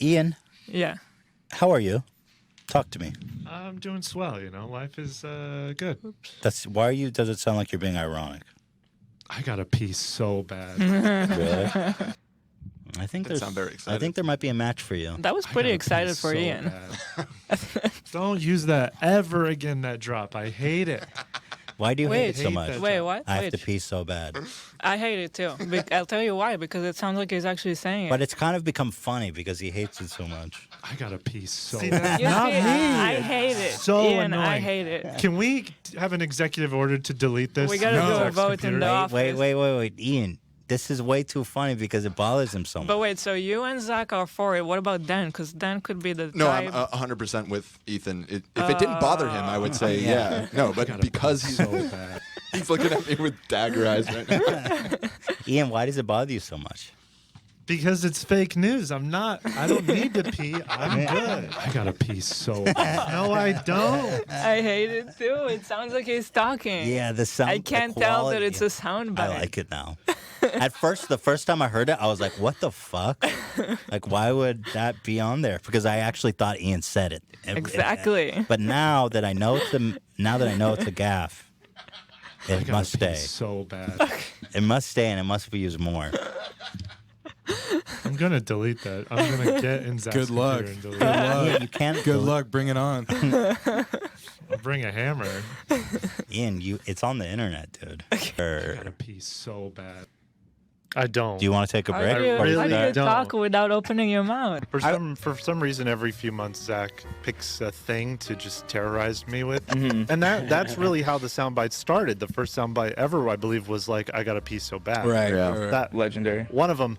Ian, Yeah. how are you? Talk to me. I'm doing swell, you know. Life is good. Why are you? Does it sound like you're being ironic? I got a pee so bad. Really? I think That sound very excited. I think there might be a match for you. That was I pretty gotta pee excited for so Ian. bad. Don't use that ever again, that drop. I hate it. Why do you hate it Wait, so hate much? that. Wait, what? I have Wait. to pee so bad. I hate it too. I'll tell you why. Because it sounds like he's actually saying it. But it's kind of become funny because he hates it so much. I got to pee so See, bad. You Not see, me. I hate it. So Ian, I annoying. hate it. Can we have an executive order to delete this? We gotta from do a Zach's vote in computer? the office. Wait, Ian. This is way too funny because it bothers him so much. But wait, so you and Zach are for it. What about Dan? Because Dan could be the No, I'm type. 100% with Ethan. If it didn't bother him, I would say yeah. No, I but gotta because pee he's, so bad. he's looking at me with dagger eyes right now. Ian, why does it bother you so much? Because it's fake news. I don't need to pee. I'm good. I got to pee so bad. No, I don't. I hate it too. It sounds like he's talking. Yeah, the sound. I can't the tell that quality- it's a sound bite. I like it now. At first, the first time I heard it, I was like, "What the fuck? Like, why would that be on there?" Because I actually thought Ian said it. Exactly. But now that I know it's a gaff, I it gotta must pee stay. so bad. It must stay, and it must be used more. I'm gonna delete that. I'm gonna get in Zach's Good luck. computer and delete Good it. luck. Yeah, you can't. Good luck. Bring it on. I'll bring a hammer. Ian. It's on the internet, dude. I gotta pee so bad. I don't. Do you want to take a How break? do you, really how do you don't. talk without opening your mouth? For some reason, every few months, Zach picks a thing to just terrorize me with, and that's really how the soundbite started. The first soundbite ever, I believe, was like, "I got to pee so bad." Right. Yeah. right, right. That Legendary. one of them.